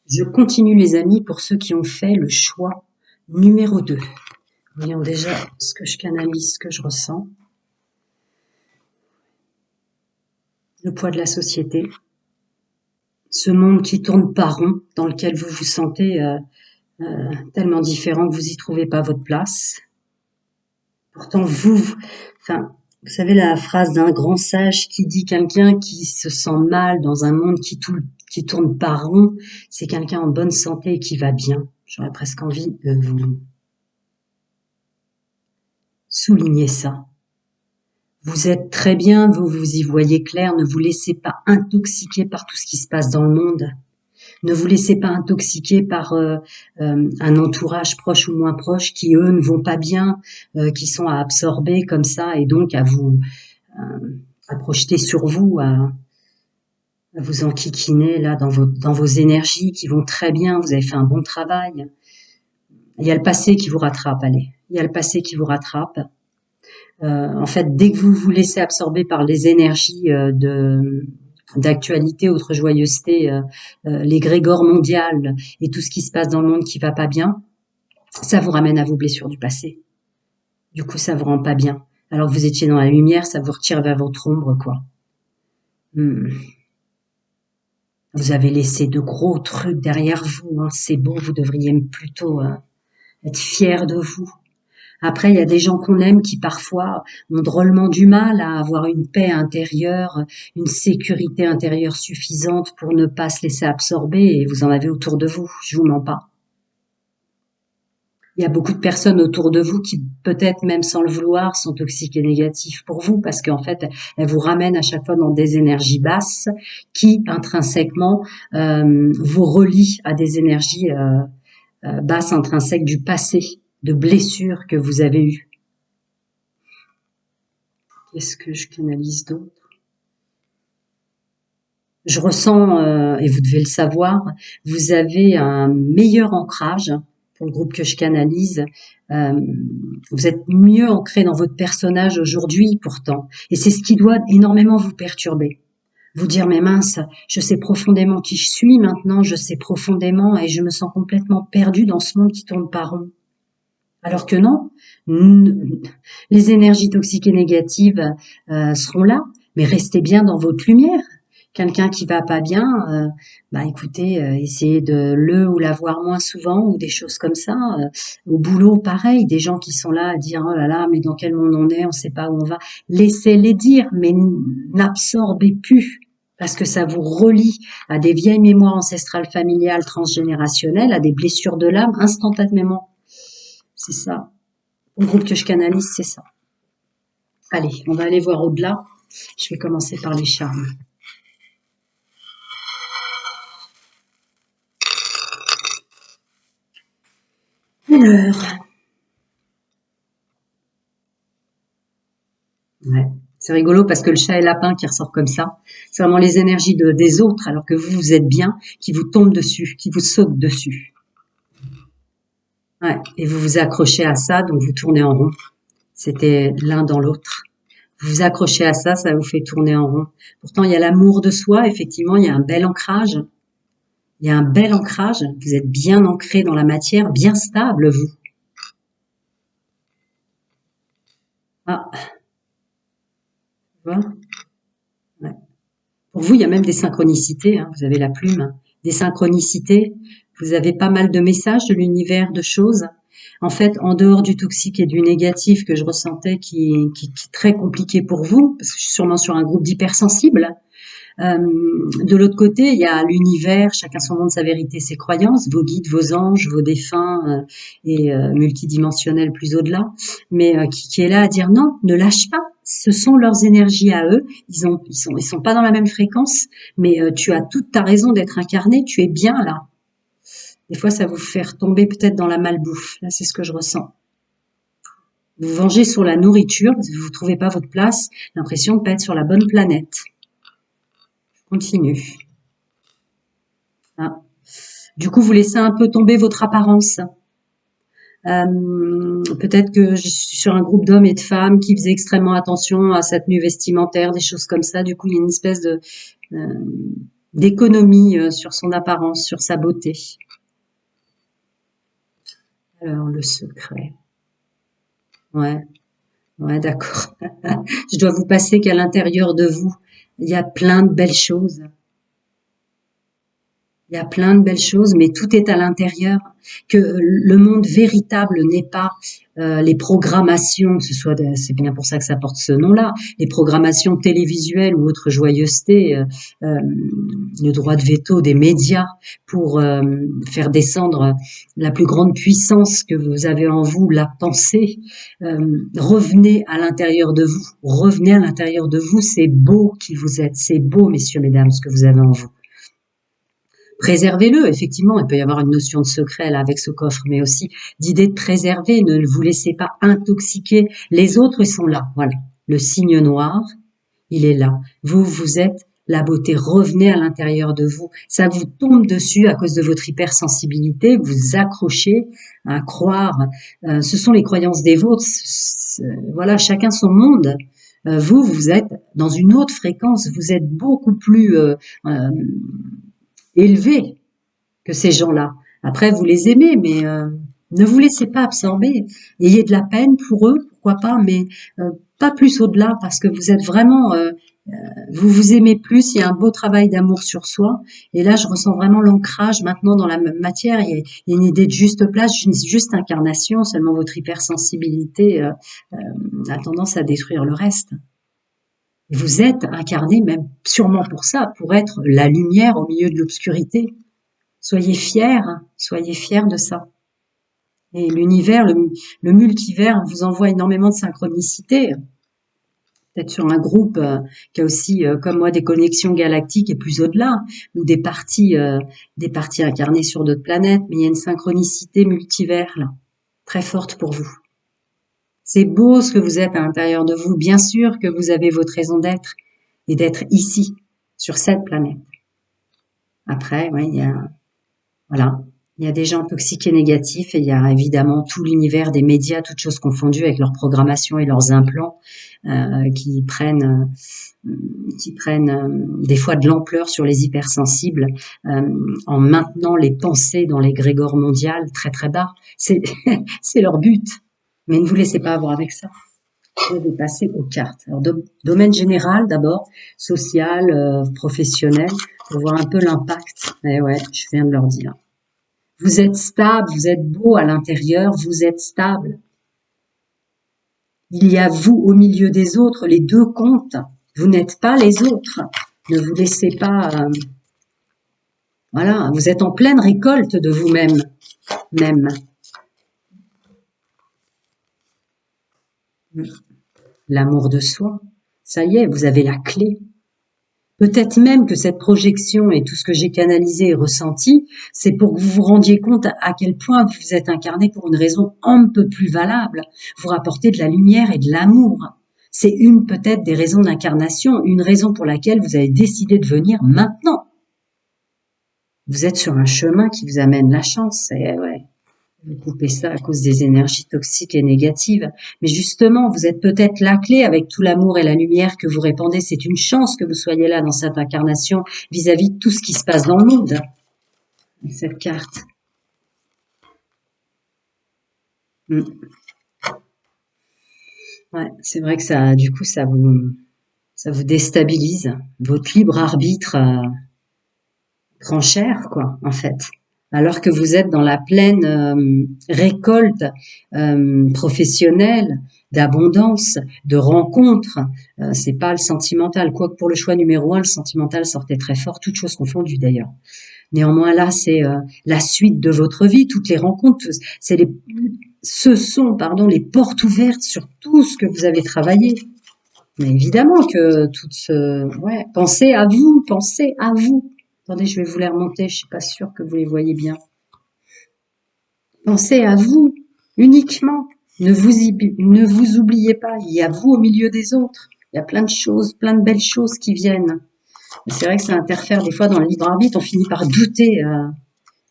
Je continue les amis pour ceux qui ont fait le choix numéro 2. Voyons déjà ce que je canalise, ce que je ressens. Le poids de la société. Ce monde qui tourne pas rond, dans lequel vous vous sentez tellement différent que vous y trouvez pas votre place. Pourtant vous savez la phrase d'un grand sage qui dit quelqu'un qui se sent mal dans un monde qui tourne pas rond, c'est quelqu'un en bonne santé et qui va bien. J'aurais presque envie de vous souligner ça. Vous êtes très bien, vous y voyez clair, ne vous laissez pas intoxiquer par tout ce qui se passe dans le monde. Ne vous laissez pas intoxiquer par un entourage proche ou moins proche qui, eux, ne vont pas bien, qui sont à absorber comme ça et donc à vous à projeter sur vous, à vous enquiquiner là dans vos énergies qui vont très bien, vous avez fait un bon travail. Il y a le passé qui vous rattrape, allez. Il y a le passé qui vous rattrape. En fait, dès que vous vous laissez absorber par les énergies d'actualité, autre joyeuseté, l'égrégore mondial et tout ce qui se passe dans le monde qui va pas bien, ça vous ramène à vos blessures du passé. Du coup, ça vous rend pas bien. Alors que vous étiez dans la lumière, ça vous retire vers votre ombre, quoi. Vous avez laissé de gros trucs derrière vous, hein. C'est beau, vous devriez plutôt être fiers de vous. Après, il y a des gens qu'on aime qui parfois ont drôlement du mal à avoir une paix intérieure, une sécurité intérieure suffisante pour ne pas se laisser absorber et vous en avez autour de vous, je vous mens pas. Il y a beaucoup de personnes autour de vous qui, peut-être même sans le vouloir, sont toxiques et négatives pour vous parce qu'en fait, elles vous ramènent à chaque fois dans des énergies basses qui, intrinsèquement, vous relient à des énergies basses intrinsèques du passé, de blessures que vous avez eues. Qu'est-ce que je canalise d'autre? Je ressens, et vous devez le savoir, vous avez un meilleur ancrage pour le groupe que je canalise. Vous êtes mieux ancré dans votre personnage aujourd'hui pourtant. Et c'est ce qui doit énormément vous perturber. Vous dire, mais mince, je sais profondément qui je suis maintenant, je sais profondément et je me sens complètement perdue dans ce monde qui tourne pas rond. Alors que non, les énergies toxiques et négatives seront là, mais restez bien dans votre lumière. Quelqu'un qui va pas bien, écoutez, essayez de le ou la voir moins souvent ou des choses comme ça. Au boulot, pareil, des gens qui sont là à dire oh là là, mais dans quel monde on est, on sait pas où on va. Laissez-les dire, mais n'absorbez plus. Parce que ça vous relie à des vieilles mémoires ancestrales familiales transgénérationnelles, à des blessures de l'âme instantanément. C'est ça. Le groupe que je canalise, c'est ça. Allez, on va aller voir au-delà. Je vais commencer par les charmes. Alors. Ouais. C'est rigolo parce que le chat et le lapin qui ressort comme ça, c'est vraiment les énergies des autres, alors que vous êtes bien, qui vous tombent dessus, qui vous sautent dessus. Ouais. Et vous vous accrochez à ça, donc vous tournez en rond. C'était l'un dans l'autre. Vous vous accrochez à ça, ça vous fait tourner en rond. Pourtant, il y a l'amour de soi, effectivement, il y a un bel ancrage. Il y a un bel ancrage. Vous êtes bien ancré dans la matière, bien stable, vous. Ah. Tu vois? Ouais. Pour vous, il y a même des synchronicités, hein. Vous avez la plume. Des synchronicités. Vous avez pas mal de messages de l'univers, de choses. En fait, en dehors du toxique et du négatif que je ressentais qui est très compliqué pour vous, parce que je suis sûrement sur un groupe d'hypersensibles, de l'autre côté, il y a l'univers, chacun son monde, sa vérité, ses croyances, vos guides, vos anges, vos défunts et multidimensionnels plus au-delà, mais qui est là à dire non, ne lâche pas. Ce sont leurs énergies à eux. Ils sont pas dans la même fréquence, mais tu as toute ta raison d'être incarné. Tu es bien là. Des fois, ça vous fait retomber peut-être dans la malbouffe. Là, c'est ce que je ressens. Vous vengez sur la nourriture parce que vous trouvez pas votre place. L'impression de pas être sur la bonne planète. Continue. Ah. Du coup, vous laissez un peu tomber votre apparence. Peut-être que je suis sur un groupe d'hommes et de femmes qui faisaient extrêmement attention à sa tenue vestimentaire, des choses comme ça. Du coup, il y a une espèce d'économie sur son apparence, sur sa beauté. Alors, le secret. Ouais, ouais, d'accord. Je dois vous passer qu'à l'intérieur de vous, il y a plein de belles choses. Il y a plein de belles choses, mais tout est à l'intérieur. Que le monde véritable n'est pas les programmations, c'est bien pour ça que ça porte ce nom-là, les programmations télévisuelles ou autres joyeusetés, le droit de veto des médias pour faire descendre la plus grande puissance que vous avez en vous, la pensée. Revenez à l'intérieur de vous, revenez à l'intérieur de vous, c'est beau qui vous êtes, c'est beau, messieurs, mesdames, ce que vous avez en vous. Préservez-le, effectivement, il peut y avoir une notion de secret là avec ce coffre, mais aussi d'idée de préserver, ne vous laissez pas intoxiquer. Les autres, ils sont là, voilà. Le signe noir, il est là. Vous, vous êtes la beauté, revenez à l'intérieur de vous. Ça vous tombe dessus à cause de votre hypersensibilité, vous accrochez à croire. Ce sont les croyances des vôtres, voilà, chacun son monde. Vous, vous êtes dans une autre fréquence, vous êtes beaucoup plus élevé que ces gens-là. Après, vous les aimez, mais ne vous laissez pas absorber. Ayez de la peine pour eux, pourquoi pas, mais pas plus au-delà, parce que vous êtes vraiment, vous vous aimez plus. Il y a un beau travail d'amour sur soi. Et là, je ressens vraiment l'ancrage maintenant dans la matière. Il y a une idée de juste place, une juste incarnation. Seulement votre hypersensibilité a tendance à détruire le reste. Vous êtes incarné même sûrement pour ça, pour être la lumière au milieu de l'obscurité. Soyez fiers de ça. Et l'univers, le multivers vous envoie énormément de synchronicité. Peut-être sur un groupe qui a aussi, comme moi, des connexions galactiques et plus au-delà, ou des parties incarnées sur d'autres planètes, mais il y a une synchronicité multivers là, très forte pour vous. C'est beau ce que vous êtes à l'intérieur de vous. Bien sûr que vous avez votre raison d'être et d'être ici, sur cette planète. Après, ouais, il y a des gens toxiques et négatifs et il y a évidemment tout l'univers des médias, toutes choses confondues avec leur programmation et leurs implants qui prennent des fois de l'ampleur sur les hypersensibles en maintenant les pensées dans l'égrégore mondial très très bas. C'est leur but. Mais ne vous laissez pas avoir avec ça. Vous devez passer aux cartes. Alors, domaine général d'abord, social, professionnel, pour voir un peu l'impact. Eh ouais, je viens de leur dire. Vous êtes stable, vous êtes beau à l'intérieur, vous êtes stable. Il y a vous au milieu des autres, les deux comptent. Vous n'êtes pas les autres. Ne vous laissez pas... voilà, vous êtes en pleine récolte de vous-même. Même. L'amour de soi. Ça y est, vous avez la clé. Peut-être même que cette projection et tout ce que j'ai canalisé et ressenti, c'est pour que vous vous rendiez compte à quel point vous êtes incarné pour une raison un peu plus valable. Vous rapportez de la lumière et de l'amour. C'est une peut-être des raisons d'incarnation, une raison pour laquelle vous avez décidé de venir maintenant. Vous êtes sur un chemin qui vous amène la chance. Et ouais. Vous coupez ça à cause des énergies toxiques et négatives. Mais justement, vous êtes peut-être la clé avec tout l'amour et la lumière que vous répandez. C'est une chance que vous soyez là dans cette incarnation vis-à-vis de tout ce qui se passe dans le monde. Avec cette carte. Ouais, c'est vrai que ça, du coup, ça vous déstabilise. Votre libre arbitre prend cher, quoi, en fait. Alors que vous êtes dans la pleine récolte professionnelle, d'abondance, de rencontres. C'est pas le sentimental. Quoique pour le choix numéro 1, le sentimental sortait très fort, toutes choses confondues d'ailleurs. Néanmoins, là, c'est la suite de votre vie, toutes les rencontres. Ce sont les portes ouvertes sur tout ce que vous avez travaillé. Mais évidemment que pensez à vous, pensez à vous. Attendez, je vais vous les remonter, je suis pas sûre que vous les voyez bien. Pensez à vous, uniquement. Ne vous oubliez pas, il y a vous au milieu des autres. Il y a plein de choses, plein de belles choses qui viennent. C'est vrai que ça interfère des fois dans le libre arbitre, on finit par douter.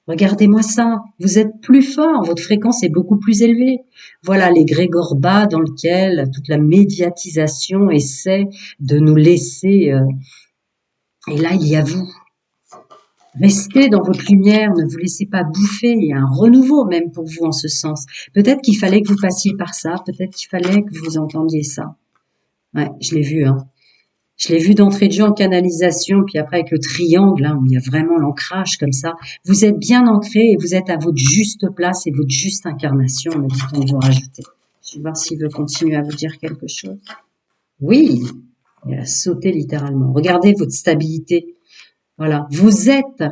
Regardez-moi ça, vous êtes plus fort, votre fréquence est beaucoup plus élevée. Voilà l'égrégore bas dans lequel toute la médiatisation essaie de nous laisser. Et là, il y a vous. Restez dans votre lumière, ne vous laissez pas bouffer. Il y a un renouveau même pour vous en ce sens. Peut-être qu'il fallait que vous passiez par ça, peut-être qu'il fallait que vous entendiez ça. Ouais, je l'ai vu, hein. Je l'ai vu d'entrée de jeu en canalisation, puis après avec le triangle, hein, où il y a vraiment l'ancrage comme ça. Vous êtes bien ancré et vous êtes à votre juste place et votre juste incarnation, me dit-on de vous rajouter. Je vais voir s'il veut continuer à vous dire quelque chose. Oui, il a sauté littéralement. Regardez votre stabilité. Voilà, vous êtes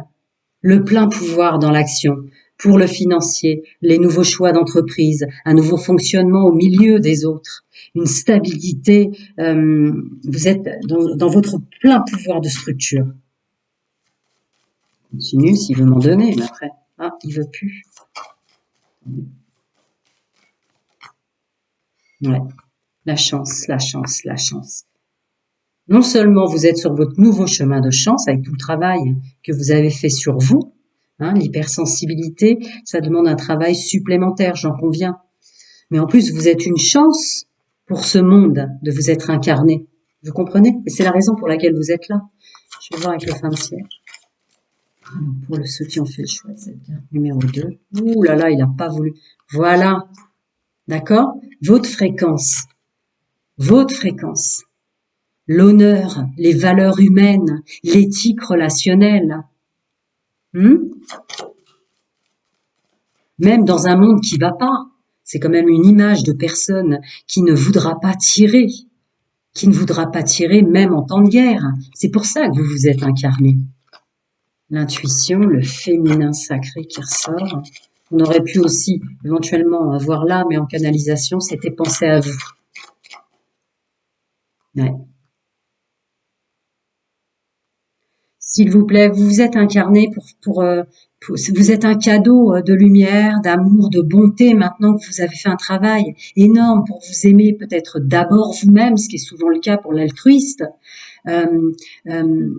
le plein pouvoir dans l'action pour le financier, les nouveaux choix d'entreprise, un nouveau fonctionnement au milieu des autres, une stabilité. Vous êtes dans votre plein pouvoir de structure. Continue s'il veut m'en donner, mais après, il veut plus. Ouais, la chance, la chance, la chance. Non seulement vous êtes sur votre nouveau chemin de chance avec tout le travail que vous avez fait sur vous, hein, l'hypersensibilité, ça demande un travail supplémentaire, j'en conviens. Mais en plus, vous êtes une chance pour ce monde de vous être incarné. Vous comprenez? Et c'est la raison pour laquelle vous êtes là. Je vais voir avec le fin de siècle. Pour ceux qui ont fait le choix de cette carte numéro 2. Ouh là là, il n'a pas voulu. Voilà. D'accord? Votre fréquence. Votre fréquence. L'honneur, les valeurs humaines, l'éthique relationnelle. Même dans un monde qui va pas, c'est quand même une image de personne qui ne voudra pas tirer, même en temps de guerre. C'est pour ça que vous vous êtes incarné. L'intuition, le féminin sacré qui ressort. On aurait pu aussi éventuellement voir là, mais en canalisation, c'était penser à vous. Ouais. S'il vous plaît, vous vous êtes incarné vous êtes un cadeau de lumière, d'amour, de bonté maintenant que vous avez fait un travail énorme pour vous aimer peut-être d'abord vous-même, ce qui est souvent le cas pour l'altruiste.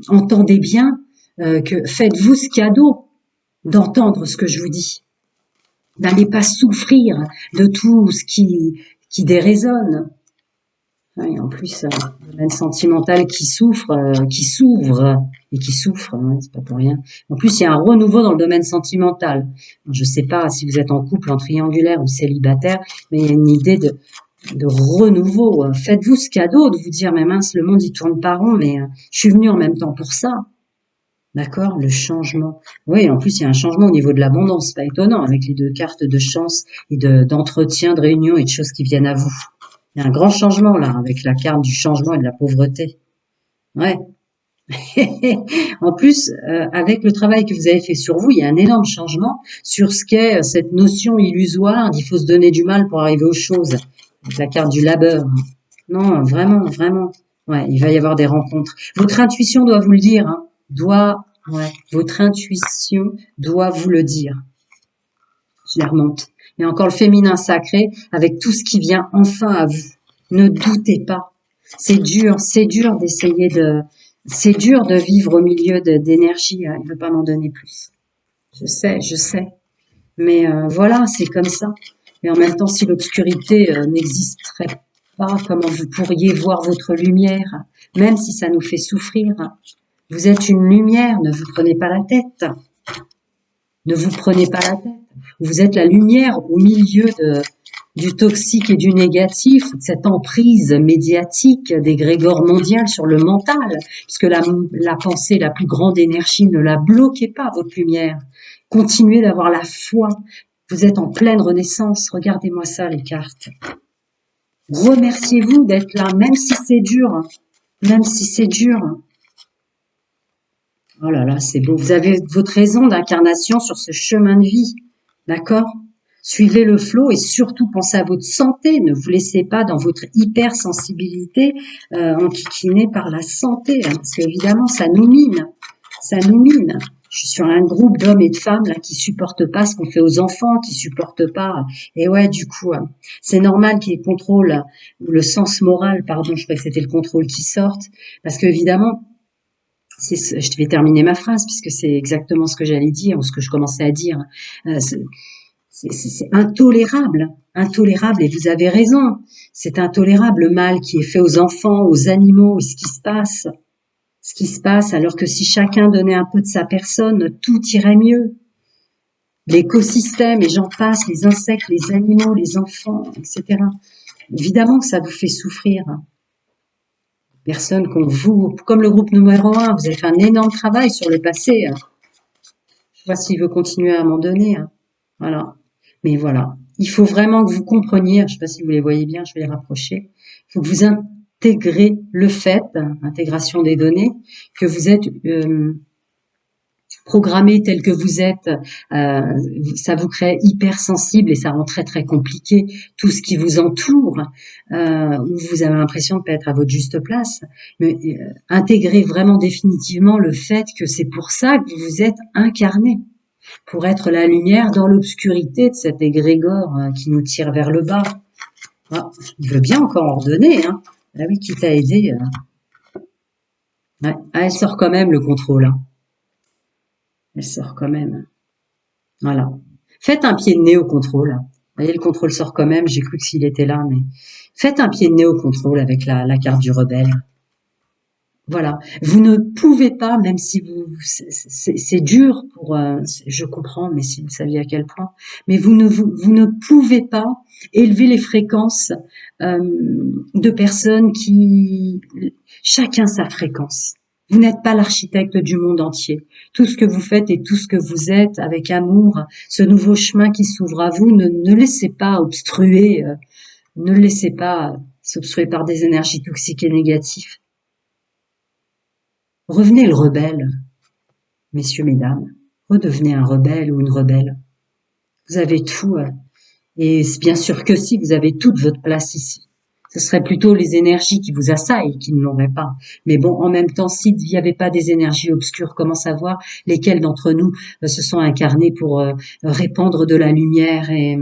Entendez bien que faites-vous ce cadeau d'entendre ce que je vous dis. N'allez pas souffrir de tout ce qui déraisonne. Ouais, en plus, le domaine sentimental qui s'ouvre et qui souffre, hein, c'est pas pour rien. En plus, il y a un renouveau dans le domaine sentimental. Je sais pas si vous êtes en couple, en triangulaire ou célibataire, mais il y a une idée de renouveau. Faites-vous ce cadeau de vous dire, mais mince, le monde il tourne pas rond, mais je suis venue en même temps pour ça. D'accord? Le changement. Oui, en plus, il y a un changement au niveau de l'abondance. Pas étonnant, avec les deux cartes de chance et d'entretien, de réunion et de choses qui viennent à vous. Il y a un grand changement là, avec la carte du changement et de la pauvreté. Ouais. En plus, avec le travail que vous avez fait sur vous, il y a un énorme changement sur ce qu'est cette notion illusoire d'il faut se donner du mal pour arriver aux choses. Avec la carte du labeur. Non, vraiment, vraiment. Ouais, il va y avoir des rencontres. Votre intuition doit vous le dire, hein. Votre intuition doit vous le dire. Je les remonte. Et encore le féminin sacré avec tout ce qui vient enfin à vous. Ne doutez pas. C'est dur d'essayer c'est dur de vivre au milieu d'énergie. Hein. Il ne veut pas m'en donner plus. Je sais. Mais voilà, c'est comme ça. Et en même temps, si l'obscurité n'existerait pas, comment vous pourriez voir votre lumière, même si ça nous fait souffrir. Vous êtes une lumière, ne vous prenez pas la tête. Ne vous prenez pas la tête. Vous êtes la lumière au milieu du toxique et du négatif, de cette emprise médiatique d'égrégore mondial sur le mental, puisque la pensée, la plus grande énergie, ne la bloquez pas, votre lumière. Continuez d'avoir la foi. Vous êtes en pleine renaissance. Regardez-moi ça, les cartes. Remerciez-vous d'être là, même si c'est dur. Même si c'est dur. Oh là là, c'est beau. Vous avez votre raison d'incarnation sur ce chemin de vie. D'accord? Suivez le flot et surtout pensez à votre santé. Ne vous laissez pas dans votre hypersensibilité enquiquiner par la santé. Hein, parce qu'évidemment, ça nous mine. Ça nous mine. Je suis sur un groupe d'hommes et de femmes là qui supportent pas ce qu'on fait aux enfants, qui supportent pas. Et ouais, du coup, c'est normal qu'il y ait le contrôle, ou le sens moral, pardon, je croyais que c'était le contrôle qui sorte. Parce qu'évidemment, je vais terminer ma phrase puisque c'est exactement ce que j'allais dire ou ce que je commençais à dire. C'est intolérable, intolérable et vous avez raison. C'est intolérable le mal qui est fait aux enfants, aux animaux, ce qui se passe. ce qui se passe, alors que si chacun donnait un peu de sa personne, tout irait mieux. L'écosystème, et j'en passe, les insectes, les animaux, les enfants, etc. Évidemment que ça vous fait souffrir. Personne comme vous, comme le groupe numéro 1, vous avez fait un énorme travail sur le passé. Je vois s'il veut continuer à m'en donner. Voilà. Mais voilà. Il faut vraiment que vous compreniez, je ne sais pas si vous les voyez bien, je vais les rapprocher. Il faut que vous intégrez le fait, intégration des données, que vous êtes programmé tel que vous êtes, ça vous crée hypersensible et ça rend très très compliqué tout ce qui vous entoure, où vous avez l'impression de pas être à votre juste place. Mais intégrez vraiment définitivement le fait que c'est pour ça que vous êtes incarné, pour être la lumière dans l'obscurité de cet égrégore qui nous tire vers le bas. Ah, il veut bien encore ordonner, hein. Ah oui, qui t'a aidé. Ouais. Ah, elle sort quand même le contrôle, hein. Elle sort quand même. Voilà. Faites un pied de nez au contrôle. Vous voyez, le contrôle sort quand même. J'ai cru que s'il était là, mais faites un pied de nez au contrôle avec la carte du rebelle. Voilà. Vous ne pouvez pas, même si vous, c'est dur pour, je comprends, mais si vous saviez à quel point, mais vous ne pouvez pas élever les fréquences de personnes qui, chacun sa fréquence. Vous n'êtes pas l'architecte du monde entier. Tout ce que vous faites et tout ce que vous êtes avec amour, ce nouveau chemin qui s'ouvre à vous, ne laissez pas obstruer, ne le laissez pas s'obstruer par des énergies toxiques et négatives. Revenez le rebelle, messieurs, mesdames. Redevenez un rebelle ou une rebelle. Vous avez tout, et bien sûr que si, vous avez toute votre place ici. Ce serait plutôt les énergies qui vous assaillent qui ne l'auraient pas. Mais bon, en même temps, s'il n'y avait pas des énergies obscures, comment savoir lesquelles d'entre nous se sont incarnées pour répandre de la lumière et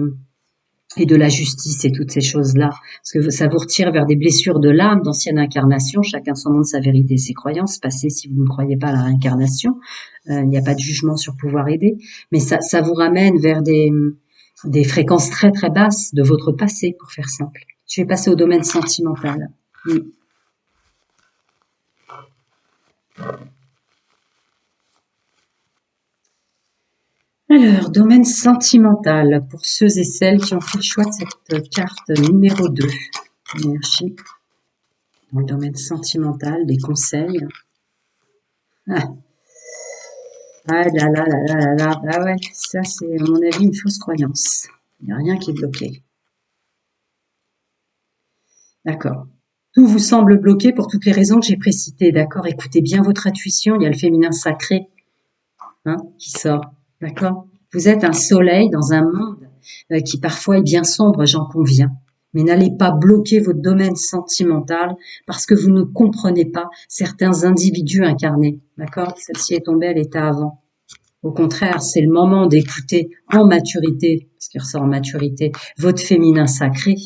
de la justice et toutes ces choses-là. Parce que ça vous retire vers des blessures de l'âme, d'anciennes incarnations, chacun son monde, sa vérité, ses croyances, passées si vous ne croyez pas à la réincarnation. Il n'y a pas de jugement sur pouvoir aider. Mais ça vous ramène vers des fréquences très très basses de votre passé, pour faire simple. Je vais passer au domaine sentimental. Alors, domaine sentimental, pour ceux et celles qui ont fait le choix de cette carte numéro 2. Énergie. Dans le domaine sentimental, des conseils. Ah là là là là là là, bah ouais, ça c'est à mon avis une fausse croyance. Il n'y a rien qui est bloqué. D'accord. Tout vous semble bloqué pour toutes les raisons que j'ai précitées, d'accord? Écoutez bien votre intuition, il y a le féminin sacré qui sort, d'accord? Vous êtes un soleil dans un monde qui parfois est bien sombre, j'en conviens. Mais n'allez pas bloquer votre domaine sentimental parce que vous ne comprenez pas certains individus incarnés, d'accord? Celle-ci est tombée, elle était avant. Au contraire, c'est le moment d'écouter en maturité, parce qu'il ressort en maturité, votre féminin sacré,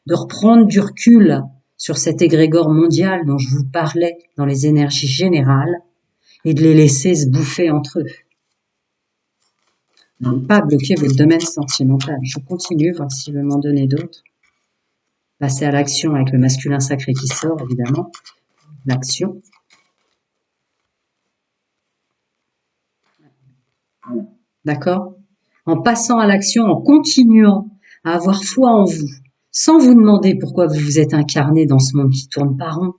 de reprendre du recul sur cet égrégore mondial dont je vous parlais dans les énergies générales et de les laisser se bouffer entre eux. Ne pas bloquer votre domaine sentimental. Je continue, voir s'il veut m'en donner d'autres. Passer à l'action avec le masculin sacré qui sort, évidemment. L'action. D'accord? En passant à l'action, en continuant à avoir foi en vous, sans vous demander pourquoi vous vous êtes incarné dans ce monde qui tourne pas rond.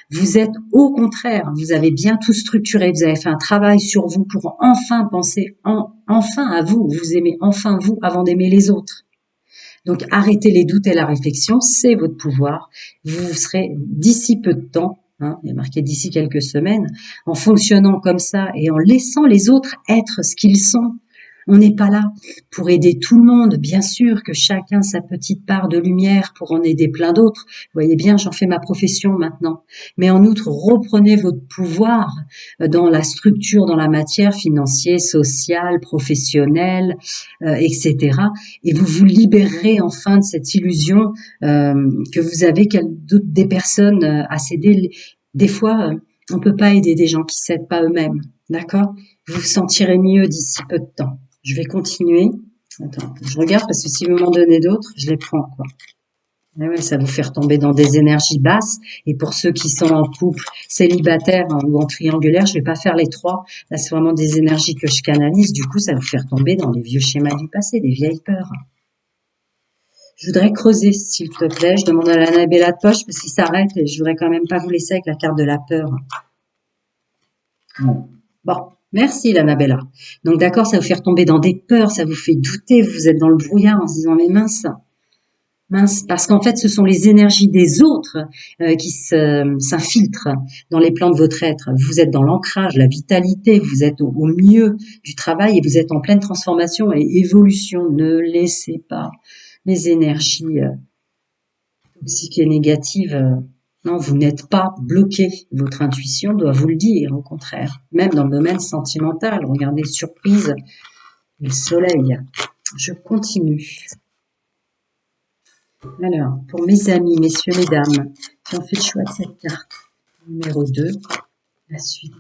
Vous êtes au contraire, vous avez bien tout structuré, vous avez fait un travail sur vous pour enfin penser enfin à vous, vous aimez enfin vous avant d'aimer les autres. Donc arrêtez les doutes et la réflexion, c'est votre pouvoir. Vous serez d'ici peu de temps, il est marqué d'ici quelques semaines, en fonctionnant comme ça et en laissant les autres être ce qu'ils sont. On n'est pas là pour aider tout le monde, bien sûr que chacun sa petite part de lumière pour en aider plein d'autres. Vous voyez bien, j'en fais ma profession maintenant. Mais en outre, reprenez votre pouvoir dans la structure, dans la matière financière, sociale, professionnelle, etc. Et vous vous libérerez enfin de cette illusion que vous avez des personnes à s'aider. Des fois, on peut pas aider des gens qui s'aident pas eux-mêmes, d'accord? Vous vous sentirez mieux d'ici peu de temps. Je vais continuer. Attends, je regarde parce que si vous m'en donnez d'autres, je les prends, quoi. Eh ouais, ça vous fait retomber dans des énergies basses. Et pour ceux qui sont en couple célibataire hein, ou en triangulaire, je vais pas faire les trois. Là, c'est vraiment des énergies que je canalise. Du coup, ça vous fait retomber dans les vieux schémas du passé, des vieilles peurs. Je voudrais creuser, s'il te plaît. Je demande à l'Annabella de poche parce qu'il s'arrête et je voudrais quand même pas vous laisser avec la carte de la peur. Bon, merci l'Annabella. Donc d'accord, ça vous fait retomber dans des peurs, ça vous fait douter, vous êtes dans le brouillard en se disant mais mince, mince, parce qu'en fait ce sont les énergies des autres qui s'infiltrent dans les plans de votre être. Vous êtes dans l'ancrage, la vitalité, vous êtes au mieux du travail et vous êtes en pleine transformation et évolution. Ne laissez pas les énergies toxiques et négatives. Non, vous n'êtes pas bloqué. Votre intuition doit vous le dire, au contraire. Même dans le domaine sentimental, regardez, surprise, le soleil. Je continue. Alors, pour mes amis, messieurs, mesdames, qui ont fait le choix de cette carte, numéro 2, la suite.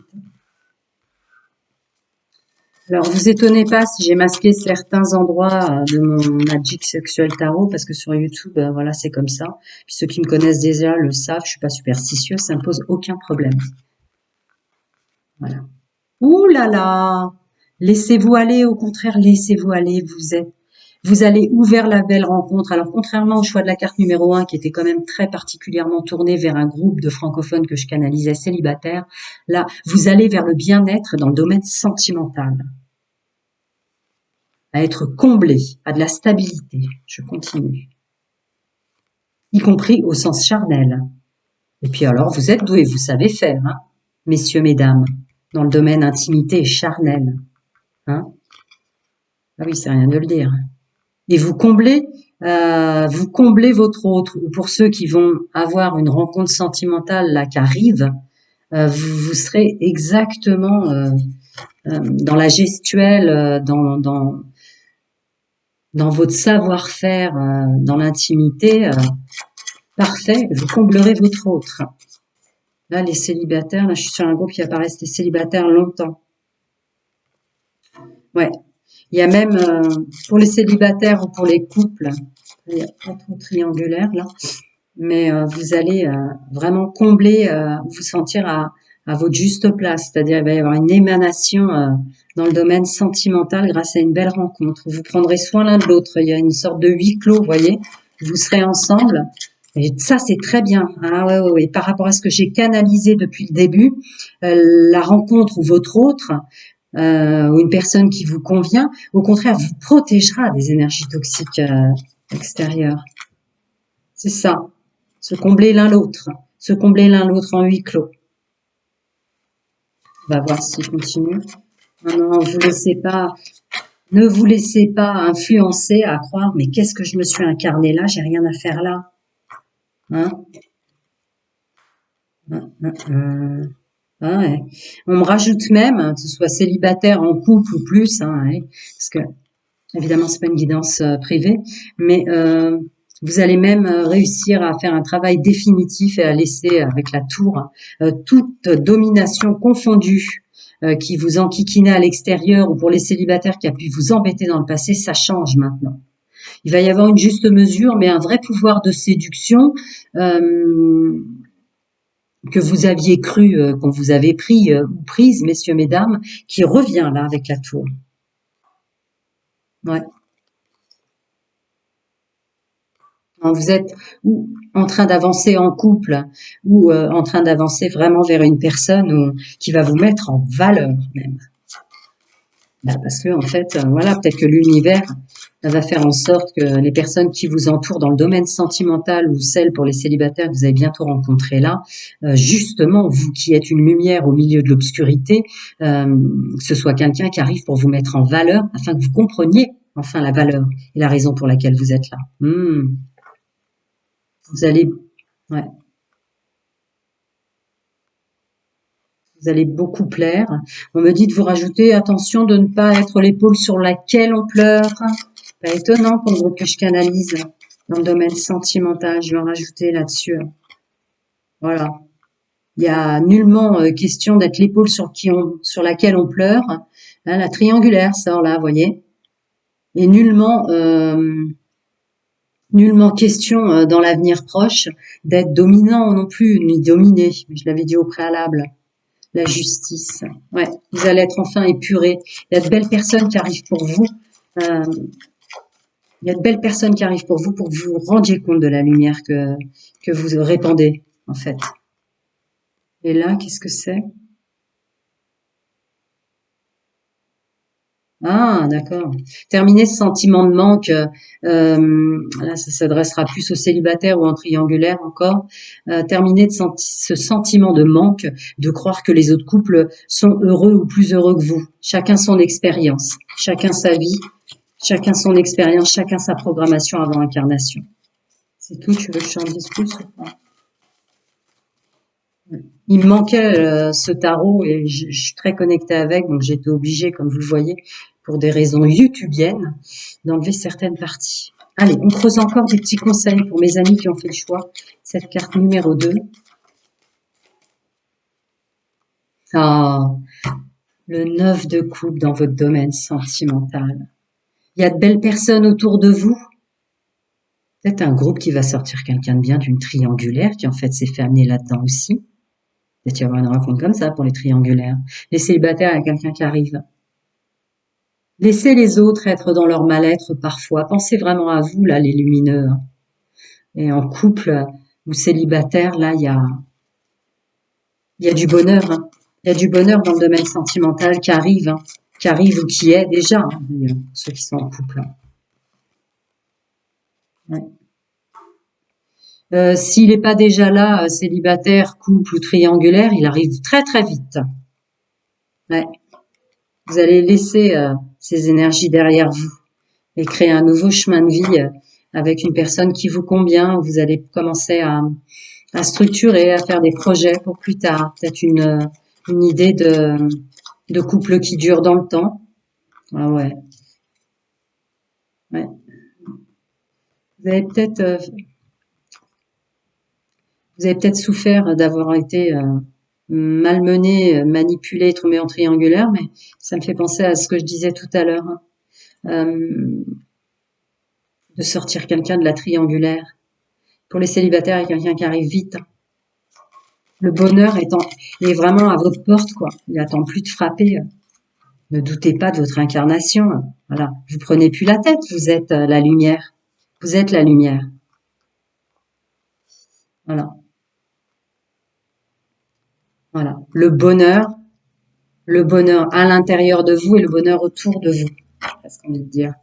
Alors, vous étonnez pas si j'ai masqué certains endroits de mon Magic Sexuel Tarot, parce que sur YouTube, voilà, c'est comme ça. Puis ceux qui me connaissent déjà le savent, je suis pas superstitieuse, ça ne pose aucun problème. Voilà. Ouh là là! Laissez-vous aller, au contraire, laissez-vous aller, vous allez ouvrir la belle rencontre. Alors, contrairement au choix de la carte numéro 1, qui était quand même très particulièrement tournée vers un groupe de francophones que je canalisais célibataires, là, vous allez vers le bien-être dans le domaine sentimental. À être comblé, à de la stabilité. Je continue. Y compris au sens charnel. Et puis alors, vous êtes doués, vous savez faire, hein, messieurs, mesdames, dans le domaine intimité et charnel. Hein? Ah oui, c'est rien de le dire. Et vous comblez votre autre. Ou pour ceux qui vont avoir une rencontre sentimentale là qui arrive, vous serez exactement dans la gestuelle, dans votre savoir-faire, dans l'intimité. Parfait, vous comblerez votre autre. Là, les célibataires, là, je suis sur un groupe qui va pas rester célibataire longtemps. Ouais. Il y a même, pour les célibataires ou pour les couples, il n'y a pas trop triangulaire là, mais vous allez vraiment combler, vous sentir à votre juste place, c'est-à-dire il va y avoir une émanation dans le domaine sentimental grâce à une belle rencontre. Vous prendrez soin l'un de l'autre, il y a une sorte de huis clos, vous voyez, vous serez ensemble. Et ça, c'est très bien. Ah ouais, ouais, ouais. Par rapport à ce que j'ai canalisé depuis le début, la rencontre ou votre autre, ou une personne qui vous convient, au contraire, vous protégera des énergies toxiques extérieures. C'est ça. Se combler l'un l'autre. Se combler l'un l'autre en huis clos. On va voir s'il continue. Non, non, vous laissez pas, ne vous laissez pas influencer à croire, mais qu'est-ce que je me suis incarné là, j'ai rien à faire là. Hein? Ah ouais. On me rajoute même, que ce soit célibataire, en couple ou plus, hein, ouais, parce que évidemment c'est pas une guidance privée, mais vous allez même réussir à faire un travail définitif et à laisser avec la tour toute domination confondue qui vous enquiquinait à l'extérieur ou pour les célibataires qui a pu vous embêter dans le passé, ça change maintenant. Il va y avoir une juste mesure, mais un vrai pouvoir de séduction que vous aviez cru, qu'on vous avait pris ou prise, messieurs, mesdames, qui revient là avec la tour. Ouais. Quand vous êtes ou en train d'avancer en couple ou en train d'avancer vraiment vers une personne qui va vous mettre en valeur même. Bah, parce que en fait, voilà, peut-être que l'univers va faire en sorte que les personnes qui vous entourent dans le domaine sentimental ou celles pour les célibataires que vous avez bientôt rencontrées là, justement, vous qui êtes une lumière au milieu de l'obscurité, que ce soit quelqu'un qui arrive pour vous mettre en valeur afin que vous compreniez enfin la valeur et la raison pour laquelle vous êtes là. Vous allez, ouais, vous allez beaucoup plaire. On me dit de vous rajouter, attention de ne pas être l'épaule sur laquelle on pleure. Pas étonnant pour le groupe que je canalise dans le domaine sentimental. Je vais en rajouter là-dessus. Voilà. Il y a nullement question d'être l'épaule sur laquelle on pleure. Hein, la triangulaire sort là, vous voyez. Et nullement Nullement question dans l'avenir proche d'être dominant non plus, ni dominé. Je l'avais dit au préalable. La justice. Ouais, vous allez être enfin épuré. Il y a de belles personnes qui arrivent pour vous. Euh, il y a de belles personnes qui arrivent pour que vous vous rendiez compte de la lumière que vous répandez, en fait. Et là, qu'est-ce que c'est? Ah, d'accord. Terminer ce sentiment de manque, là, ça s'adressera plus aux célibataires ou en triangulaire encore. Terminer ce sentiment de manque, de croire que les autres couples sont heureux ou plus heureux que vous. Chacun son expérience, chacun sa vie, chacun son expérience, chacun sa programmation avant incarnation. C'est tout, tu veux que je t'en dise plus ou pas? Il me manquait ce tarot et je suis très connectée avec, donc j'étais obligée, comme vous le voyez, pour des raisons youtubiennes, d'enlever certaines parties. Allez, on creuse encore des petits conseils pour mes amis qui ont fait le choix. Cette carte numéro 2. Ah, le 9 de coupe dans votre domaine sentimental. Il y a de belles personnes autour de vous. Peut-être un groupe qui va sortir quelqu'un de bien d'une triangulaire qui en fait s'est fait amener là-dedans aussi. Peut-être y avoir une rencontre comme ça pour les triangulaires. Les célibataires, il y a quelqu'un qui arrive. Laissez les autres être dans leur mal-être parfois. Pensez vraiment à vous, là, les lumineux. Et en couple ou célibataire, là, il y a du bonheur. Hein. Il y a du bonheur dans le domaine sentimental qui arrive ou qui est déjà, d'ailleurs, ceux qui sont en couple. Ouais. S'il n'est pas déjà là, célibataire, couple ou triangulaire, il arrive très très vite. Ouais. Vous allez laisser ces énergies derrière vous et créer un nouveau chemin de vie avec une personne qui vous convient. Vous allez commencer à structurer, à faire des projets pour plus tard. Peut-être une idée de couple qui dure dans le temps. Ah ouais. Ouais. Vous avez peut-être souffert d'avoir été malmené, manipulé, tombé en triangulaire, mais ça me fait penser à ce que je disais tout à l'heure, hein. De sortir quelqu'un de la triangulaire. Pour les célibataires, il y a quelqu'un qui arrive vite. Le bonheur est vraiment à votre porte, quoi. Il attend plus de frapper. Ne doutez pas de votre incarnation. Voilà. Vous prenez plus la tête. Vous êtes la lumière. Vous êtes la lumière. Voilà. Voilà. Le bonheur à l'intérieur de vous et le bonheur autour de vous. C'est ce qu'on veut dire.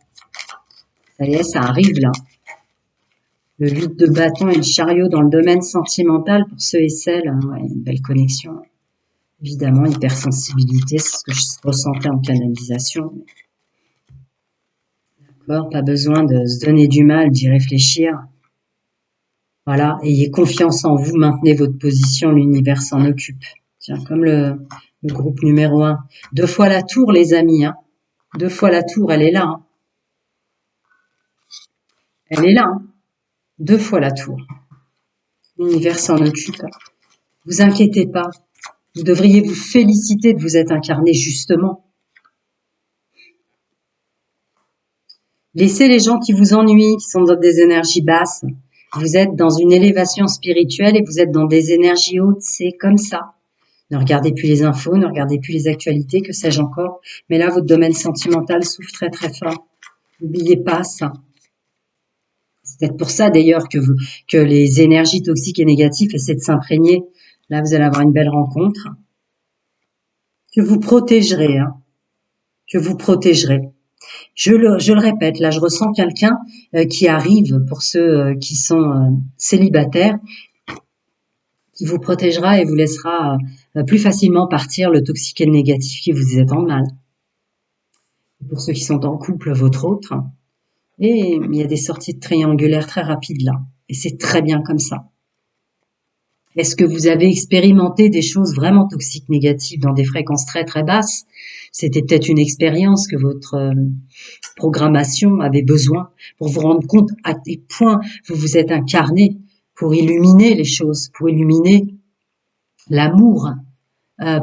Ça y est, ça arrive là. Le 8 de bâton et le chariot dans le domaine sentimental pour ceux et celles. Ouais, une belle connexion. Évidemment, hypersensibilité, c'est ce que je ressentais en canalisation. D'accord, pas besoin de se donner du mal, d'y réfléchir. Voilà, ayez confiance en vous, maintenez votre position, l'univers s'en occupe. Tiens, comme le groupe numéro 1. 2 fois la tour, les amis. Hein. 2 fois la tour, elle est là. Hein. Elle est là. Hein. 2 fois la tour. L'univers s'en occupe. Vous inquiétez pas. Vous devriez vous féliciter de vous être incarné justement. Laissez les gens qui vous ennuient, qui sont dans des énergies basses. Vous êtes dans une élévation spirituelle et vous êtes dans des énergies hautes, c'est comme ça. Ne regardez plus les infos, ne regardez plus les actualités, que sais-je encore. Mais là, votre domaine sentimental souffre très très fort. N'oubliez pas ça. C'est peut-être pour ça d'ailleurs que les énergies toxiques et négatives essaient de s'imprégner. Là, vous allez avoir une belle rencontre. Que vous protégerez, hein. Que vous protégerez. Je le répète, là, je ressens quelqu'un qui arrive pour ceux qui sont célibataires, qui vous protégera et vous laissera plus facilement partir le toxique et le négatif qui vous est en mal. Pour ceux qui sont en couple, votre autre. Et il y a des sorties de triangulaires très rapides là. Et c'est très bien comme ça. Est-ce que vous avez expérimenté des choses vraiment toxiques, négatives, dans des fréquences très très basses? C'était peut-être une expérience que votre programmation avait besoin pour vous rendre compte à quel point vous vous êtes incarné pour illuminer les choses, pour illuminer l'amour,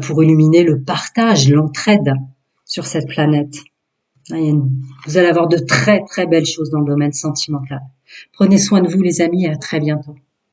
pour illuminer le partage, l'entraide sur cette planète. Ah, vous allez avoir de très très belles choses dans le domaine sentimental. Prenez soin de vous les amis et à très bientôt.